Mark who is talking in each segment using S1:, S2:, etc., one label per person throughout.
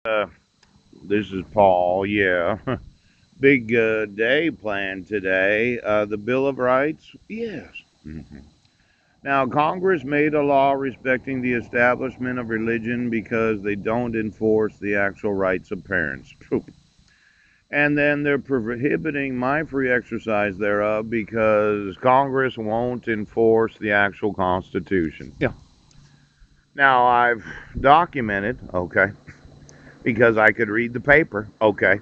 S1: Uh, this is Paul. Yeah, big day planned today. The Bill of Rights. Yes. Now, Congress made a law respecting the establishment of religion because they don't enforce the actual rights of parents. And then they're prohibiting my free exercise thereof because Congress won't enforce the actual Constitution. Yeah. Now, I've documented, okay, because I could read the paper, okay,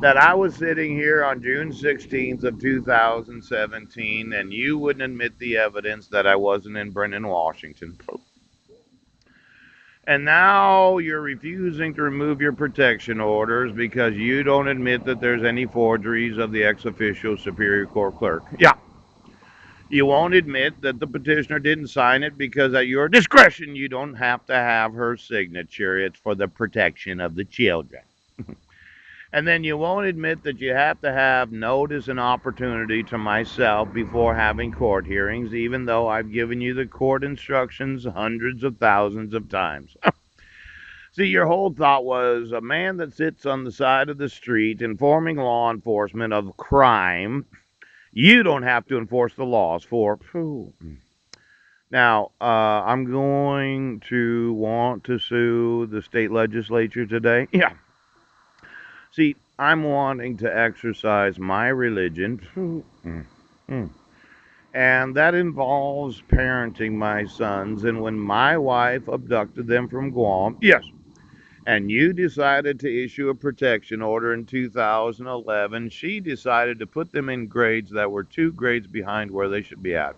S1: that I was sitting here on June 16th of 2017 and you wouldn't admit the evidence that I wasn't in Brennan, Washington. And now you're refusing to remove your protection orders because you don't admit that there's any forgeries of the ex officio Superior Court clerk. Yeah. You won't admit that the petitioner didn't sign it because at your discretion you don't have to have her signature. It's for the protection of the children. And then you won't admit that you have to have notice and opportunity to myself before having court hearings, even though I've given you the court instructions hundreds of thousands of times. See, your whole thought was a man that sits on the side of the street informing law enforcement of crime, you don't have to enforce the laws for. Now, I'm going to want to sue the state legislature today. Yeah. See, I'm wanting to exercise my religion, and that involves parenting my sons. And when my wife abducted them from Guam, yes, and you decided to issue a protection order in 2011, she decided to put them in grades that were 2 grades behind where they should be at.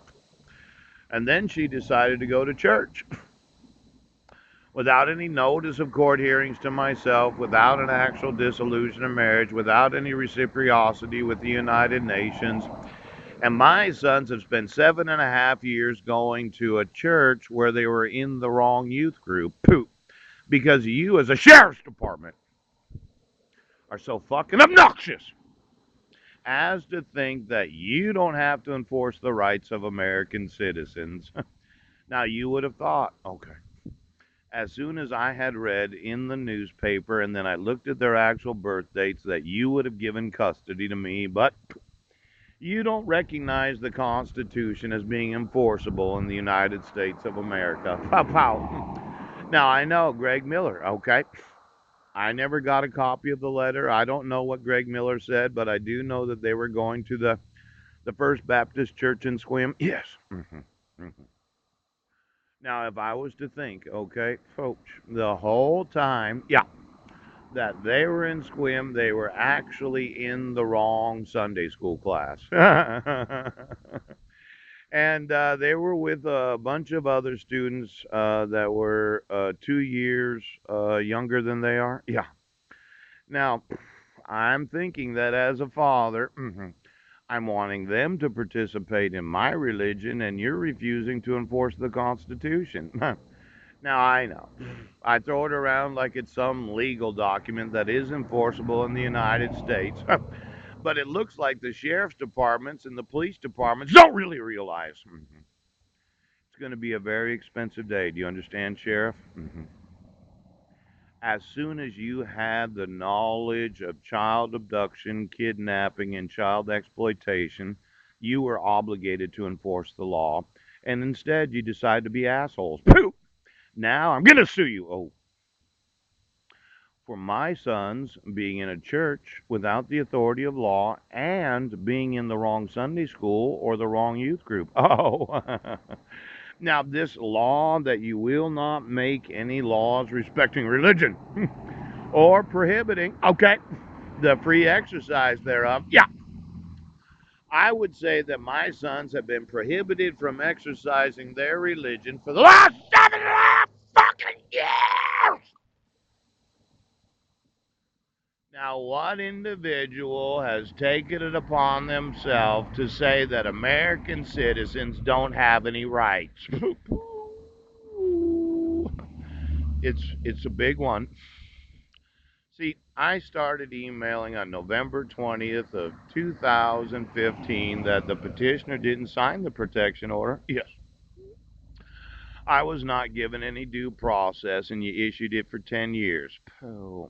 S1: And then she decided to go to church without any notice of court hearings to myself, without an actual dissolution of marriage, without any reciprocity with the United Nations. And my sons have spent 7.5 years going to a church where they were in the wrong youth group. Poop. Because you, as a sheriff's department, are so fucking obnoxious as to think that you don't have to enforce the rights of American citizens. Now, you would have thought, okay, as soon as I had read in the newspaper and then I looked at their actual birth dates, that you would have given custody to me, but you don't recognize the Constitution as being enforceable in the United States of America. Pow pow. Now, I know Greg Miller, okay? I never got a copy of the letter. I don't know what Greg Miller said, but I do know that they were going to the First Baptist Church in Squim. Yes. Now, if I was to think, okay, folks, the whole time, yeah, that they were in Squim, they were actually in the wrong Sunday school class. And they were with a bunch of other students that were 2 years younger than they are. Yeah. Now, I'm thinking that as a father, I'm wanting them to participate in my religion, and you're refusing to enforce the Constitution. Now, I know. I throw it around like it's some legal document that is enforceable in the United States. But it looks like the sheriff's departments and the police departments don't really realize. It's going to be a very expensive day. Do you understand, Sheriff? As soon as you had the knowledge of child abduction, kidnapping, and child exploitation, you were obligated to enforce the law. And instead, you decided to be assholes. Pooh! Now I'm going to sue you. Oh, for my sons being in a church without the authority of law and being in the wrong Sunday school or the wrong youth group. Oh, now this law that you will not make any laws respecting religion or prohibiting, okay, the free exercise thereof. Yeah, I would say that my sons have been prohibited from exercising their religion for the last 7.5 fucking years. Now, what individual has taken it upon themselves to say that American citizens don't have any rights? It's a big one. See, I started emailing on November 20th of 2015 that the petitioner didn't sign the protection order. Yes. I was not given any due process, and you issued it for 10 years. Oh.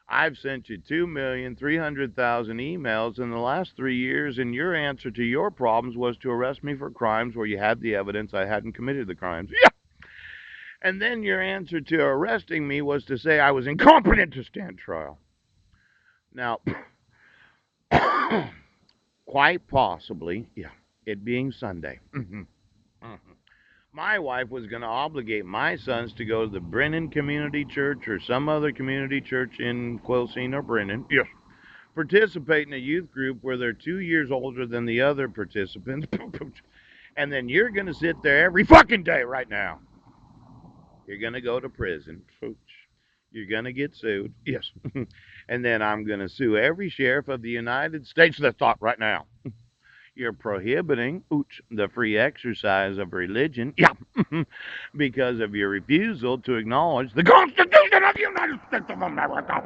S1: I've sent you 2,300,000 emails in the last 3 years, and your answer to your problems was to arrest me for crimes where you had the evidence I hadn't committed the crimes. Yeah. And then your answer to arresting me was to say I was incompetent to stand trial. Now, quite possibly, yeah, it being Sunday. My wife was going to obligate my sons to go to the Brennan Community Church or some other community church in Quilcene or Brennan. Yes. Participate in a youth group where they're 2 years older than the other participants. And then you're going to sit there every fucking day right now. You're going to go to prison. You're going to get sued. Yes. And then I'm going to sue every sheriff of the United States that's thought right now. You're prohibiting the free exercise of religion. Yeah. Because of your refusal to acknowledge the Constitution of the United States of America.